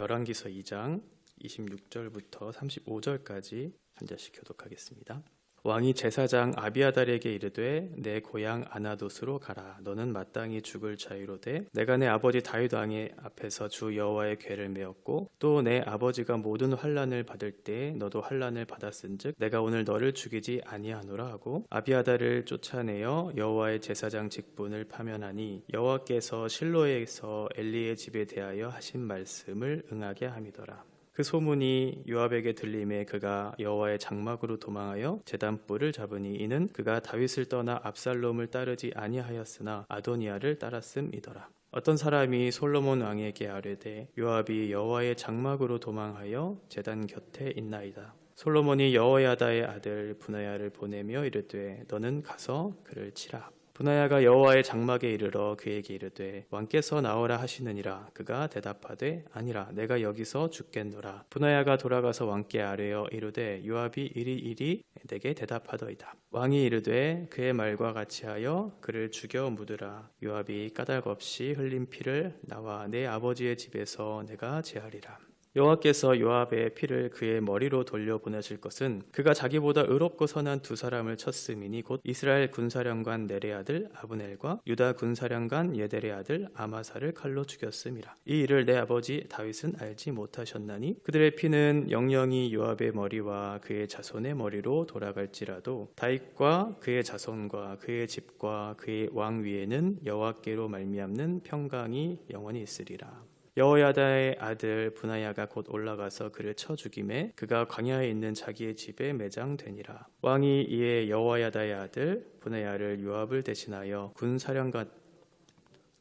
열왕기서 2장 26절부터 35절까지 한 절씩 교독하겠습니다. 왕이 제사장 아비아달에게 이르되 내 고향 아나돗으로 가라. 너는 마땅히 죽을 자유로되 내가 내 아버지 다윗 왕의 앞에서 주 여호와의 궤를 메었고 또 내 아버지가 모든 환난을 받을 때에 너도 환난을 받았은즉 내가 오늘 너를 죽이지 아니하노라 하고 아비아달을 쫓아내어 여호와의 제사장 직분을 파면하니 여호와께서 실로에서 엘리의 집에 대하여 하신 말씀을 응하게 함이더라. 그 소문이 요압에게 들림에 그가 여호와의 장막으로 도망하여 제단불을 잡으니 이는 그가 다윗을 떠나 압살롬을 따르지 아니하였으나 아도니아를 따랐음이더라. 어떤 사람이 솔로몬 왕에게 아뢰되 요압이 여호와의 장막으로 도망하여 제단 곁에 있나이다. 솔로몬이 여호야다의 아들 브나야를 보내며 이르되 너는 가서 그를 치라. 브나야가 여호와의 장막에 이르러 그에게 이르되 왕께서 나오라 하시느니라. 그가 대답하되 아니라 내가 여기서 죽겠노라. 브나야가 돌아가서 왕께 아뢰어 이르되 요압이 이리 내게 대답하더이다. 왕이 이르되 그의 말과 같이 하여 그를 죽여 묻으라. 요압이 까닭 없이 흘린 피를 나와 내 아버지의 집에서 내가 제하리라. 여호와께서 요압의 피를 그의 머리로 돌려보내실 것은 그가 자기보다 의롭고 선한 두 사람을 쳤음이니 곧 이스라엘 군사령관 넬의 아들 아브넬과 유다 군사령관 예델의 아들 아마사를 칼로 죽였음이라. 이 일을 내 아버지 다윗은 알지 못하셨나니 그들의 피는 영영이 요압의 머리와 그의 자손의 머리로 돌아갈지라도 다윗과 그의 자손과 그의 집과 그의 왕 위에는 여호와께로 말미암는 평강이 영원히 있으리라. 여호야다의 아들 브나야가 곧 올라가서 그를 쳐 죽임에 그가 광야에 있는 자기의 집에 매장되니라. 왕이 이에 여호야다의 아들 브나야를 요압을 대신하여 군사령관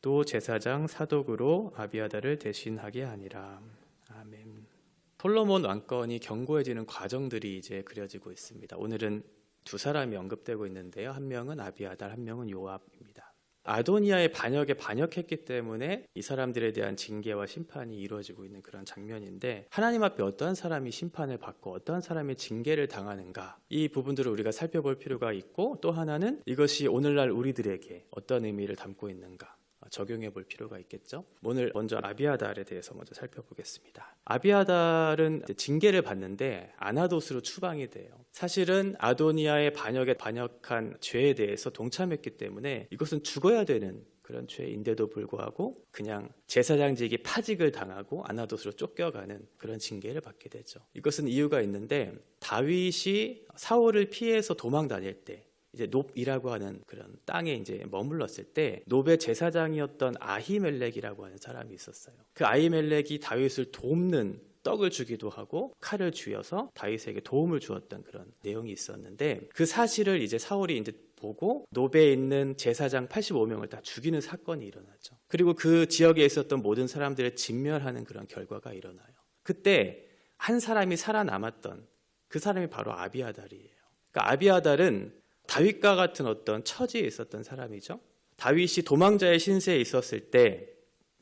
또 제사장 사독으로 아비아달을 대신하게 하니라. 아멘. 솔로몬 왕권이 견고해지는 과정들이 이제 그려지고 있습니다. 오늘은 두 사람이 언급되고 있는데요. 한 명은 아비아달, 한 명은 요압입니다. 아도니아의 반역에 반역했기 때문에 이 사람들에 대한 징계와 심판이 이루어지고 있는 그런 장면인데 하나님 앞에 어떠한 사람이 심판을 받고 어떠한 사람이 징계를 당하는가, 이 부분들을 우리가 살펴볼 필요가 있고, 또 하나는 이것이 오늘날 우리들에게 어떤 의미를 담고 있는가 적용해 볼 필요가 있겠죠. 오늘 먼저 아비아달에 대해서 먼저 살펴보겠습니다. 아비아달은 징계를 받는데 아나돗으로 추방이 돼요. 사실은 아도니아의 반역에 반역한 죄에 대해서 동참했기 때문에 이것은 죽어야 되는 그런 죄인데도 불구하고 그냥 제사장직이 파직을 당하고 아나돗으로 쫓겨가는 그런 징계를 받게 되죠. 이것은 이유가 있는데 다윗이 사울을 피해서 도망 다닐 때 이제 놉이라고 하는 그런 땅에 이제 머물렀을 때 놉의 제사장이었던 아히멜렉이라고 하는 사람이 있었어요. 그 아히멜렉이 다윗을 돕는 떡을 주기도 하고 칼을 쥐어서 다윗에게 도움을 주었던 그런 내용이 있었는데 그 사실을 이제 사울이 이제 보고 놉에 있는 제사장 85명을 다 죽이는 사건이 일어나죠. 그리고 그 지역에 있었던 모든 사람들을 진멸하는 그런 결과가 일어나요. 그때 한 사람이 살아남았던 그 사람이 바로 아비아달이에요. 그러니까 아비아달은 다윗과 같은 어떤 처지에 있었던 사람이죠. 다윗이 도망자의 신세에 있었을 때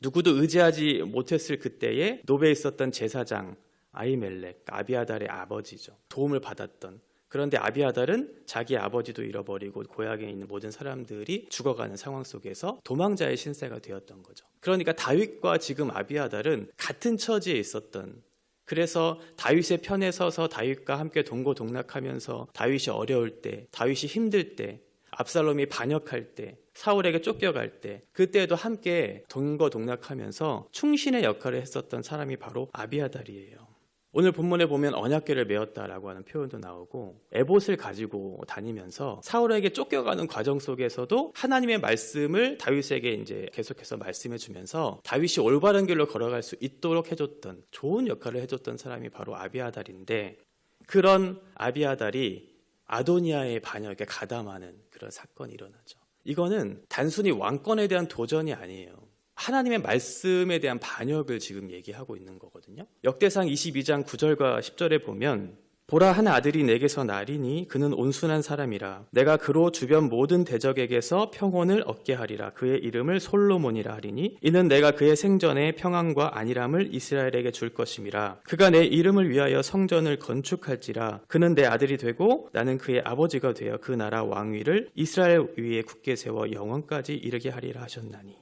누구도 의지하지 못했을 그때에 놉에 있었던 제사장 아히멜렉, 아비아달의 아버지죠. 도움을 받았던. 그런데 아비아달은 자기 아버지도 잃어버리고 고향에 있는 모든 사람들이 죽어가는 상황 속에서 도망자의 신세가 되었던 거죠. 그러니까 다윗과 지금 아비아달은 같은 처지에 있었던, 그래서 다윗의 편에 서서 다윗과 함께 동고동락하면서 다윗이 어려울 때, 다윗이 힘들 때, 압살롬이 반역할 때, 사울에게 쫓겨갈 때, 그때에도 함께 동고동락하면서 충신의 역할을 했었던 사람이 바로 아비아달이에요. 오늘 본문에 보면 언약궤를 메었다라고 하는 표현도 나오고 에봇을 가지고 다니면서 사울에게 쫓겨가는 과정 속에서도 하나님의 말씀을 다윗에게 이제 계속해서 말씀해 주면서 다윗이 올바른 길로 걸어갈 수 있도록 해줬던, 좋은 역할을 해줬던 사람이 바로 아비아달인데, 그런 아비아달이 아도니아의 반역에 가담하는 그런 사건이 일어나죠. 이거는 단순히 왕권에 대한 도전이 아니에요. 하나님의 말씀에 대한 반역을 지금 얘기하고 있는 거거든요. 역대상 22장 9절과 10절에 보면 보라, 한 아들이 내게서 나리니 그는 온순한 사람이라. 내가 그로 주변 모든 대적에게서 평온을 얻게 하리라. 그의 이름을 솔로몬이라 하리니 이는 내가 그의 생전에 평안과 안일함을 이스라엘에게 줄 것임이라. 그가 내 이름을 위하여 성전을 건축할지라. 그는 내 아들이 되고 나는 그의 아버지가 되어 그 나라 왕위를 이스라엘 위에 굳게 세워 영원까지 이르게 하리라 하셨나니.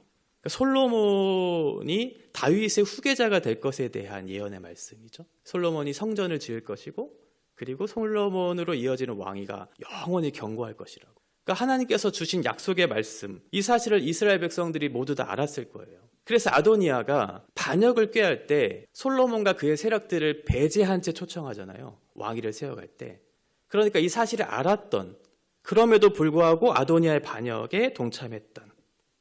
솔로몬이 다윗의 후계자가 될 것에 대한 예언의 말씀이죠. 솔로몬이 성전을 지을 것이고 그리고 솔로몬으로 이어지는 왕위가 영원히 견고할 것이라고. 그러니까 하나님께서 주신 약속의 말씀, 이 사실을 이스라엘 백성들이 모두 다 알았을 거예요. 그래서 아도니아가 반역을 꾀할 때 솔로몬과 그의 세력들을 배제한 채 초청하잖아요. 왕위를 세워갈 때. 그러니까 이 사실을 알았던, 그럼에도 불구하고 아도니아의 반역에 동참했던,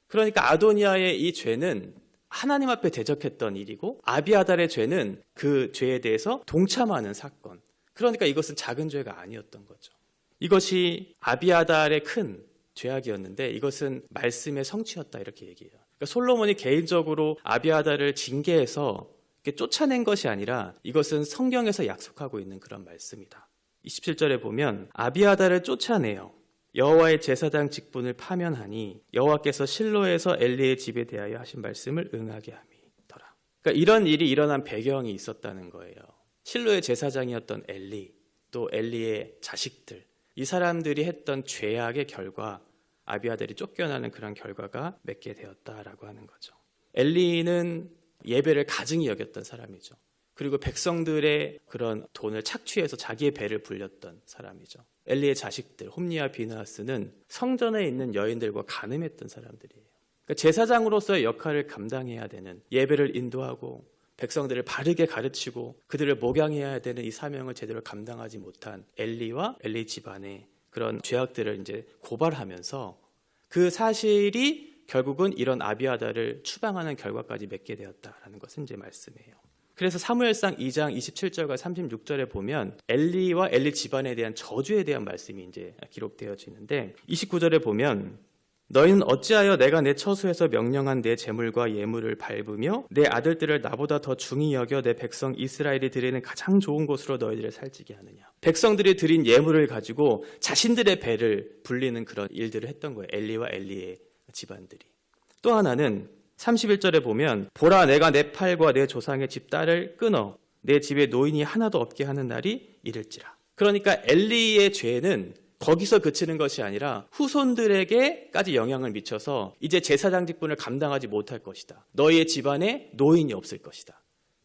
그러니까 아도니아의 이 죄는 하나님 앞에 대적했던 일이고 아비아달의 죄는 그 죄에 대해서 동참하는 사건. 그러니까 이것은 작은 죄가 아니었던 거죠. 이것이 아비아달의 큰 죄악이었는데 이것은 말씀의 성취였다 이렇게 얘기해요. 그러니까 솔로몬이 개인적으로 아비아달을 징계해서 쫓아낸 것이 아니라 이것은 성경에서 약속하고 있는 그런 말씀이다. 27절에 보면 아비아달을 쫓아내어 여호와의 제사장 직분을 파면하니 여호와께서 실로에서 엘리의 집에 대하여 하신 말씀을 응하게 함이더라. 그러니까 이런 일이 일어난 배경이 있었다는 거예요. 실로의 제사장이었던 엘리, 또 엘리의 자식들, 이 사람들이 했던 죄악의 결과 아비아달이 쫓겨나는 그런 결과가 맺게 되었다라고 하는 거죠. 엘리는 예배를 가증히 여겼던 사람이죠. 그리고 백성들의 그런 돈을 착취해서 자기의 배를 불렸던 사람이죠. 엘리의 자식들 홈리와 비느하스는 성전에 있는 여인들과 간음했던 사람들이에요. 그러니까 제사장으로서의 역할을 감당해야 되는, 예배를 인도하고 백성들을 바르게 가르치고 그들을 목양해야 되는 이 사명을 제대로 감당하지 못한 엘리와 엘리 집안의 그런 죄악들을 이제 고발하면서 그 사실이 결국은 이런 아비아달을 추방하는 결과까지 맺게 되었다라는 것은 이제 말씀이에요. 그래서 사무엘상 2장 27절과 36절에 보면 엘리와 엘리 집안에 대한 저주에 대한 말씀이 이제 기록되어지는데 29절에 보면 너희는 어찌하여 내가 내 처소에서 명령한 내 재물과 예물을 밟으며 내 아들들을 나보다 더 중히 여겨 내 백성 이스라엘이 드리는 가장 좋은 곳으로 너희들을 살찌게 하느냐. 백성들이 드린 예물을 가지고 자신들의 배를 불리는 그런 일들을 했던 거예요. 엘리와 엘리의 집안들이. 또 하나는 31절에 보면 보라 내가 내 팔과 내 조상의 집 딸을 끊어 내 집에 노인이 하나도 없게 하는 날이 이를지라. 그러니까 엘리의 죄는 거기서 그치는 것이 아니라 후손들에게까지 영향을 미쳐서 이제 제사장 직분을 감당하지 못할 것이다. 너희의 집안에 노인이 없을 것이다.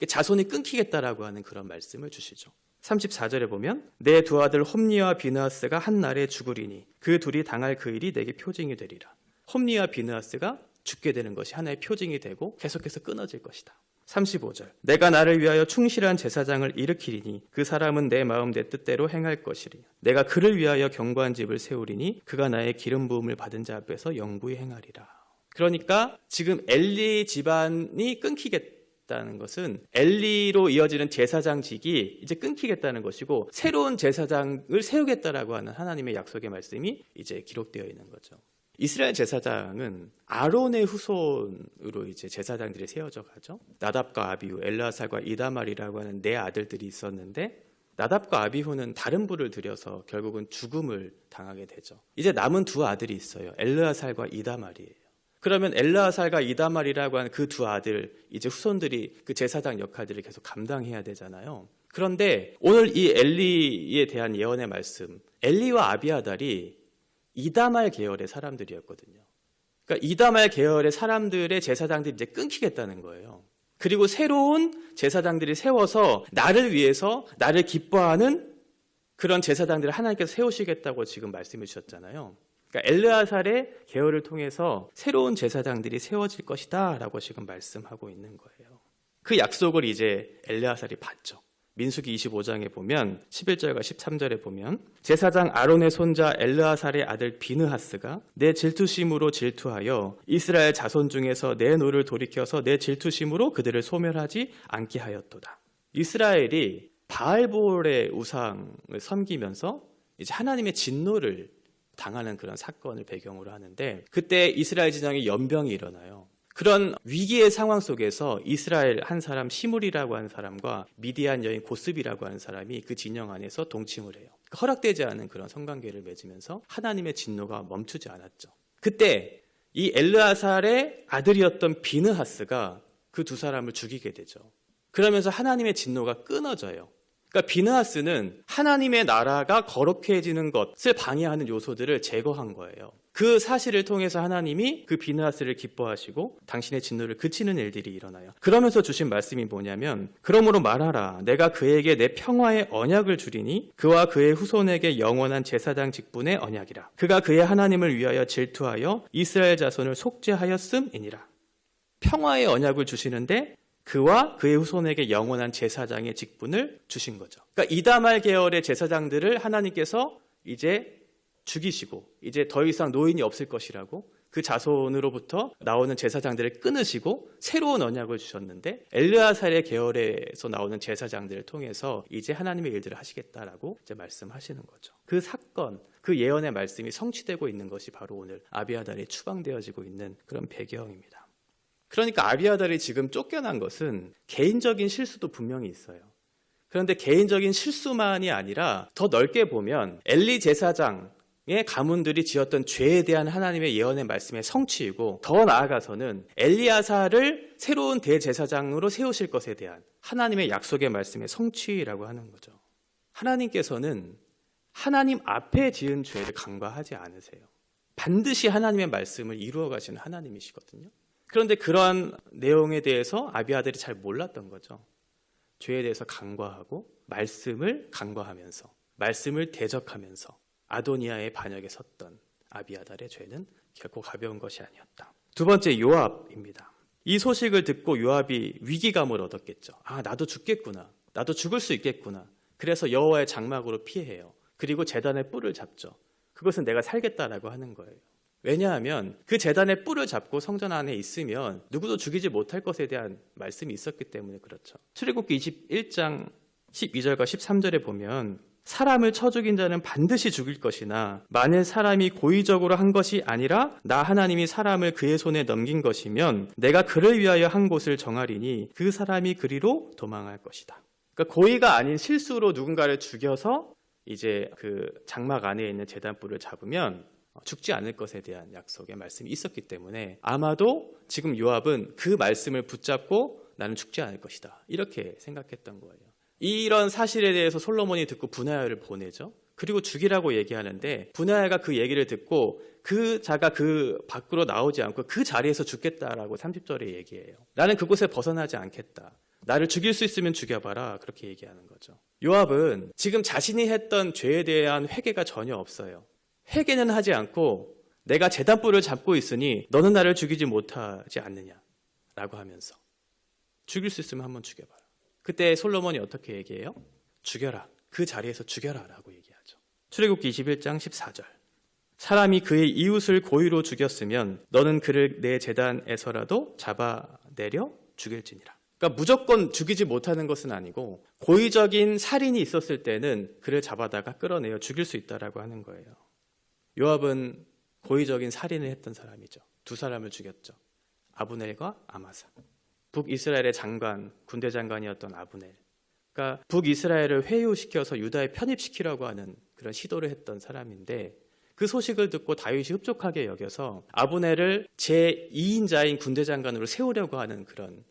자손이 끊기겠다라고 하는 그런 말씀을 주시죠. 34절에 보면 내 두 아들 홈리와 비느하스가 한 날에 죽으리니 그 둘이 당할 그 일이 내게 표징이 되리라. 홈리와 비느하스가 죽게 되는 것이 하나의 표징이 되고 계속해서 끊어질 것이다. 35절 내가 나를 위하여 충실한 제사장을 일으키리니 그 사람은 내 마음 내 뜻대로 행할 것이리니 내가 그를 위하여 견고한 집을 세우리니 그가 나의 기름 부음을 받은 자 앞에서 영구히 행하리라. 그러니까 지금 엘리 집안이 끊기겠다는 것은 엘리로 이어지는 제사장직이 이제 끊기겠다는 것이고 새로운 제사장을 세우겠다라고 하는 하나님의 약속의 말씀이 이제 기록되어 있는 거죠. 이스라엘 제사장은 아론의 후손으로 이제 제사장들이 세워져 가죠. 나답과 아비후, 엘르아살과 이다말이라고 하는 네 아들들이 있었는데 나답과 아비후는 다른 불을 들여서 결국은 죽음을 당하게 되죠. 이제 남은 두 아들이 있어요. 엘르아살과 이다말이에요. 그러면 엘르아살과 이다말이라고 하는 그 두 아들, 이제 후손들이 그 제사장 역할들을 계속 감당해야 되잖아요. 그런데 오늘 이 엘리에 대한 예언의 말씀, 엘리와 아비아달이 이다말 계열의 사람들이었거든요. 그러니까 이다말 계열의 사람들의 제사장들이 이제 끊기겠다는 거예요. 그리고 새로운 제사장들이 세워서 나를 위해서 나를 기뻐하는 그런 제사장들을 하나님께서 세우시겠다고 지금 말씀해 주셨잖아요. 그러니까 엘르아살의 계열을 통해서 새로운 제사장들이 세워질 것이다 라고 지금 말씀하고 있는 거예요. 그 약속을 이제 엘르아살이 받죠. 민수기 25장에 보면 11절과 13절에 보면 제사장 아론의 손자 엘르아살의 아들 비느하스가 내 질투심으로 질투하여 이스라엘 자손 중에서 내 노를 돌이켜서 내 질투심으로 그들을 소멸하지 않게 하였도다. 이스라엘이 바알볼의 우상을 섬기면서 이제 하나님의 진노를 당하는 그런 사건을 배경으로 하는데 그때 이스라엘 진영에 연병이 일어나요. 그런 위기의 상황 속에서 이스라엘 한 사람 시므리라고 하는 사람과 미디안 여인 고스비라고 하는 사람이 그 진영 안에서 동침을 해요. 허락되지 않은 그런 성관계를 맺으면서 하나님의 진노가 멈추지 않았죠. 그때 이 엘르아살의 아들이었던 비느하스가 그 두 사람을 죽이게 되죠. 그러면서 하나님의 진노가 끊어져요. 그러니까 비느하스는 하나님의 나라가 거룩해지는 것을 방해하는 요소들을 제거한 거예요. 그 사실을 통해서 하나님이 그 비느하스를 기뻐하시고 당신의 진노를 그치는 일들이 일어나요. 그러면서 주신 말씀이 뭐냐면 그러므로 말하라. 내가 그에게 내 평화의 언약을 주리니 그와 그의 후손에게 영원한 제사장 직분의 언약이라. 그가 그의 하나님을 위하여 질투하여 이스라엘 자손을 속죄하였음이니라. 평화의 언약을 주시는데 그와 그의 후손에게 영원한 제사장의 직분을 주신 거죠. 그러니까 이다말 계열의 제사장들을 하나님께서 이제 죽이시고 이제 더 이상 노인이 없을 것이라고 그 자손으로부터 나오는 제사장들을 끊으시고 새로운 언약을 주셨는데 엘르아살의 계열에서 나오는 제사장들을 통해서 이제 하나님의 일들을 하시겠다라고 이제 말씀하시는 거죠. 그 사건, 그 예언의 말씀이 성취되고 있는 것이 바로 오늘 아비아달이 추방되어지고 있는 그런 배경입니다. 그러니까 아비아달이 지금 쫓겨난 것은 개인적인 실수도 분명히 있어요. 그런데 개인적인 실수만이 아니라 더 넓게 보면 엘리 제사장의 가문들이 지었던 죄에 대한 하나님의 예언의 말씀의 성취이고 더 나아가서는 엘리야사를 새로운 대제사장으로 세우실 것에 대한 하나님의 약속의 말씀의 성취라고 하는 거죠. 하나님께서는 하나님 앞에 지은 죄를 간과하지 않으세요. 반드시 하나님의 말씀을 이루어 가시는 하나님이시거든요. 그런데 그러한 내용에 대해서 아비아들이 잘 몰랐던 거죠. 죄에 대해서 간과하고 말씀을 간과하면서 말씀을 대적하면서 아도니아의 반역에 섰던 아비아달의 죄는 결코 가벼운 것이 아니었다. 두 번째, 요압입니다. 이 소식을 듣고 요압이 위기감을 얻었겠죠. 아, 나도 죽겠구나. 나도 죽을 수 있겠구나. 그래서 여호와의 장막으로 피해요. 그리고 제단의 뿔을 잡죠. 그것은 내가 살겠다라고 하는 거예요. 왜냐하면 그 제단의 뿔을 잡고 성전 안에 있으면 누구도 죽이지 못할 것에 대한 말씀이 있었기 때문에 그렇죠. 출애굽기 21장 12절과 13절에 보면 사람을 쳐 죽인 자는 반드시 죽일 것이나 만일 사람이 고의적으로 한 것이 아니라 나 하나님이 사람을 그의 손에 넘긴 것이면 내가 그를 위하여 한 곳을 정하리니 그 사람이 그리로 도망할 것이다. 그러니까 고의가 아닌 실수로 누군가를 죽여서 이제 그 장막 안에 있는 제단뿔을 잡으면 죽지 않을 것에 대한 약속의 말씀이 있었기 때문에 아마도 지금 요압은 그 말씀을 붙잡고 나는 죽지 않을 것이다 이렇게 생각했던 거예요. 이런 사실에 대해서 솔로몬이 듣고 분하야를 보내죠. 그리고 죽이라고 얘기하는데 분하야가 그 얘기를 듣고 그 자가 그 밖으로 나오지 않고 그 자리에서 죽겠다라고 30절에 얘기해요. 나는 그곳에 벗어나지 않겠다. 나를 죽일 수 있으면 죽여봐라. 그렇게 얘기하는 거죠. 요압은 지금 자신이 했던 죄에 대한 회개가 전혀 없어요. 회개는 하지 않고 내가 제단뿔을 잡고 있으니 너는 나를 죽이지 못하지 않느냐라고 하면서 죽일 수 있으면 한번 죽여봐라. 그때 솔로몬이 어떻게 얘기해요? 죽여라. 그 자리에서 죽여라 라고 얘기하죠. 출애굽기 21장 14절. 사람이 그의 이웃을 고의로 죽였으면 너는 그를 내 제단에서라도 잡아내려 죽일지니라. 그러니까 무조건 죽이지 못하는 것은 아니고 고의적인 살인이 있었을 때는 그를 잡아다가 끌어내어 죽일 수 있다라고 하는 거예요. 요압은 고의적인 살인을 했던 사람이죠. 두 사람을 죽였죠. 아브넬과 아마사. 북이스라엘의 장관, 군대 장관이었던 아브넬. 그러니까 북이스라엘을 회유시켜서 유다에 편입시키려고 하는 그런 시도를 했던 사람인데 그 소식을 듣고 다윗이 흡족하게 여겨서 아브넬을 제2인자인 군대 장관으로 세우려고 하는 그런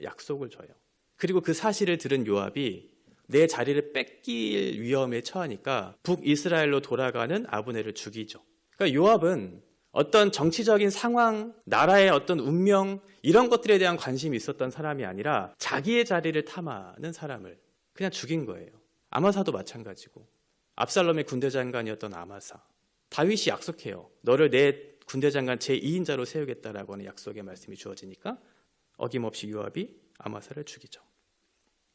약속을 줘요. 그리고 그 사실을 들은 요압이 내 자리를 뺏길 위험에 처하니까 북이스라엘로 돌아가는 아브넬을 죽이죠. 그러니까 요압은 어떤 정치적인 상황, 나라의 어떤 운명 이런 것들에 대한 관심이 있었던 사람이 아니라 자기의 자리를 탐하는 사람을 그냥 죽인 거예요. 아마사도 마찬가지고 압살롬의 군대 장관이었던 아마사. 다윗이 약속해요. 너를 내 군대 장관 제2인자로 세우겠다라고 하는 약속의 말씀이 주어지니까 어김없이 요압이 아마사를 죽이죠.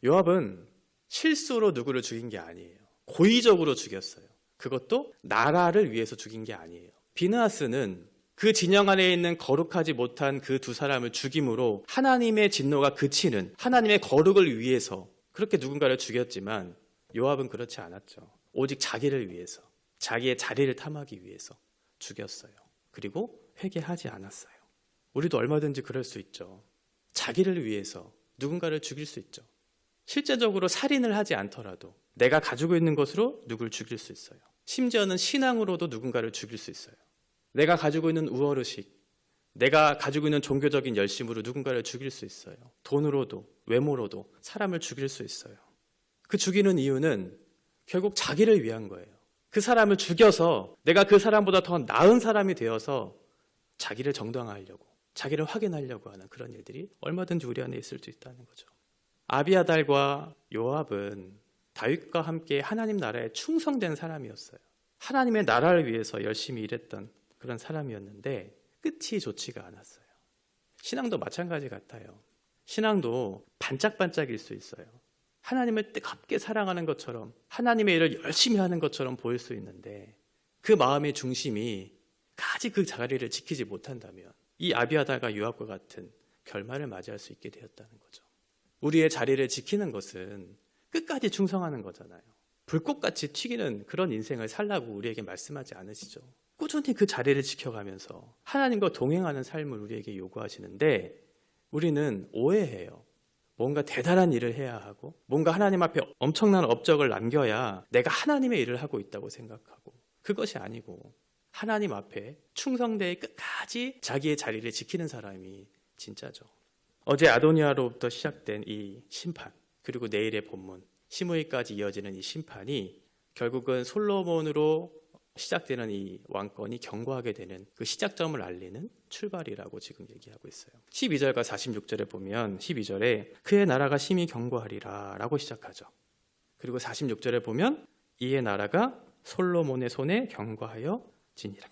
요압은 실수로 누구를 죽인 게 아니에요. 고의적으로 죽였어요. 그것도 나라를 위해서 죽인 게 아니에요. 비느하스는 그 진영 안에 있는 거룩하지 못한 그 두 사람을 죽임으로 하나님의 진노가 그치는 하나님의 거룩을 위해서 그렇게 누군가를 죽였지만 요압은 그렇지 않았죠. 오직 자기를 위해서, 자기의 자리를 탐하기 위해서 죽였어요. 그리고 회개하지 않았어요. 우리도 얼마든지 그럴 수 있죠. 자기를 위해서 누군가를 죽일 수 있죠. 실제적으로 살인을 하지 않더라도 내가 가지고 있는 것으로 누굴 죽일 수 있어요. 심지어는 신앙으로도 누군가를 죽일 수 있어요. 내가 가지고 있는 우월의식, 내가 가지고 있는 종교적인 열심으로 누군가를 죽일 수 있어요. 돈으로도 외모로도 사람을 죽일 수 있어요. 그 죽이는 이유는 결국 자기를 위한 거예요. 그 사람을 죽여서 내가 그 사람보다 더 나은 사람이 되어서 자기를 정당화하려고, 자기를 확인하려고 하는 그런 일들이 얼마든지 우리 안에 있을 수 있다는 거죠. 아비아달과 요압은 다윗과 함께 하나님 나라에 충성된 사람이었어요. 하나님의 나라를 위해서 열심히 일했던 그런 사람이었는데 끝이 좋지가 않았어요. 신앙도 마찬가지 같아요. 신앙도 반짝반짝일 수 있어요. 하나님을 뜨겁게 사랑하는 것처럼, 하나님의 일을 열심히 하는 것처럼 보일 수 있는데 그 마음의 중심이 까지 그 자리를 지키지 못한다면 이 아비아달과 요압과 같은 결말을 맞이할 수 있게 되었다는 거죠. 우리의 자리를 지키는 것은 끝까지 충성하는 거잖아요. 불꽃같이 튀기는 그런 인생을 살라고 우리에게 말씀하지 않으시죠. 꾸준히 그 자리를 지켜가면서 하나님과 동행하는 삶을 우리에게 요구하시는데 우리는 오해해요. 뭔가 대단한 일을 해야 하고 뭔가 하나님 앞에 엄청난 업적을 남겨야 내가 하나님의 일을 하고 있다고 생각하고, 그것이 아니고 하나님 앞에 충성되이 끝까지 자기의 자리를 지키는 사람이 진짜죠. 어제 아도니아로부터 시작된 이 심판, 그리고 내일의 본문 시므이까지 이어지는 이 심판이 결국은 솔로몬으로 시작되는 이 왕권이 경고하게 되는 그 시작점을 알리는 출발이라고 지금 얘기하고 있어요. 12절과 46절에 보면 12절에 그의 나라가 심히 경고하리라 라고 시작하죠. 그리고 46절에 보면 이의 나라가 솔로몬의 손에 경고하여 지니라.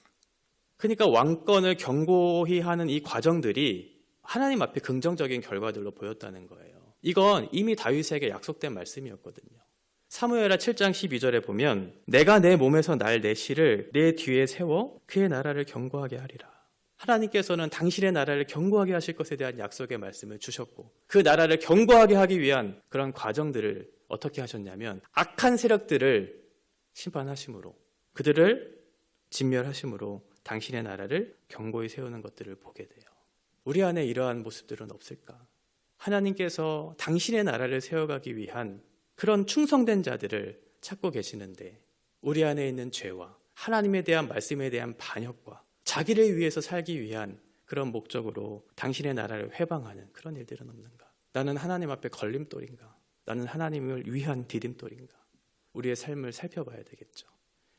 그러니까 왕권을 경고히 하는 이 과정들이 하나님 앞에 긍정적인 결과들로 보였다는 거예요. 이건 이미 다윗에게 약속된 말씀이었거든요. 사무엘하 7장 12절에 보면 내가 내 몸에서 날 내 씨를 내 뒤에 세워 그의 나라를 경고하게 하리라. 하나님께서는 당신의 나라를 경고하게 하실 것에 대한 약속의 말씀을 주셨고 그 나라를 경고하게 하기 위한 그런 과정들을 어떻게 하셨냐면 악한 세력들을 심판하심으로, 그들을 진멸하심으로 당신의 나라를 경고히 세우는 것들을 보게 돼요. 우리 안에 이러한 모습들은 없을까? 하나님께서 당신의 나라를 세워가기 위한 그런 충성된 자들을 찾고 계시는데 우리 안에 있는 죄와 하나님에 대한 말씀에 대한 반역과 자기를 위해서 살기 위한 그런 목적으로 당신의 나라를 회방하는 그런 일들은 없는가? 나는 하나님 앞에 걸림돌인가? 나는 하나님을 위한 디딤돌인가? 우리의 삶을 살펴봐야 되겠죠.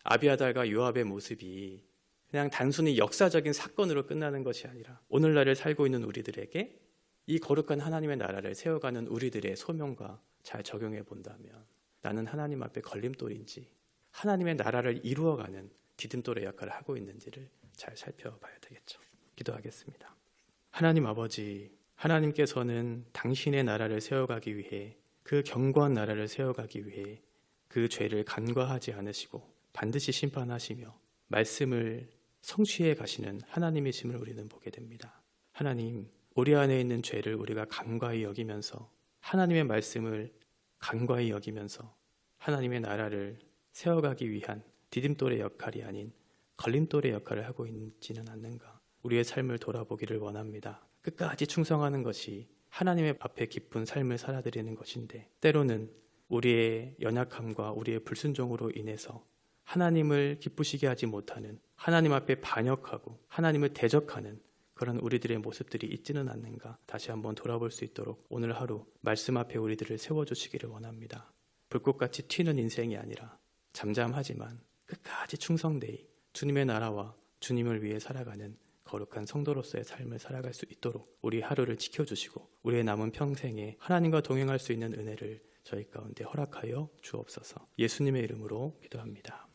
아비아달과 요압의 모습이 그냥 단순히 역사적인 사건으로 끝나는 것이 아니라 오늘날을 살고 있는 우리들에게 이 거룩한 하나님의 나라를 세워가는 우리들의 소명과 잘 적용해 본다면 나는 하나님 앞에 걸림돌인지 하나님의 나라를 이루어가는 디딤돌의 역할을 하고 있는지를 잘 살펴봐야 되겠죠. 기도하겠습니다. 하나님 아버지, 하나님께서는 당신의 나라를 세워가기 위해, 그 견고한 나라를 세워가기 위해 그 죄를 간과하지 않으시고 반드시 심판하시며 말씀을 성취해 가시는 하나님이심을 우리는 보게 됩니다. 하나님, 우리 안에 있는 죄를 우리가 간과히 여기면서 하나님의 말씀을 간과히 여기면서 하나님의 나라를 세워가기 위한 디딤돌의 역할이 아닌 걸림돌의 역할을 하고 있지는 않는가? 우리의 삶을 돌아보기를 원합니다. 끝까지 충성하는 것이 하나님의 앞에 기쁜 삶을 살아드리는 것인데 때로는 우리의 연약함과 우리의 불순종으로 인해서 하나님을 기쁘시게 하지 못하는, 하나님 앞에 반역하고 하나님을 대적하는 그런 우리들의 모습들이 있지는 않는가? 다시 한번 돌아볼 수 있도록 오늘 하루 말씀 앞에 우리들을 세워주시기를 원합니다. 불꽃같이 튀는 인생이 아니라 잠잠하지만 끝까지 충성되이 주님의 나라와 주님을 위해 살아가는 거룩한 성도로서의 삶을 살아갈 수 있도록 우리 하루를 지켜주시고 우리의 남은 평생에 하나님과 동행할 수 있는 은혜를 저희 가운데 허락하여 주옵소서. 예수님의 이름으로 기도합니다.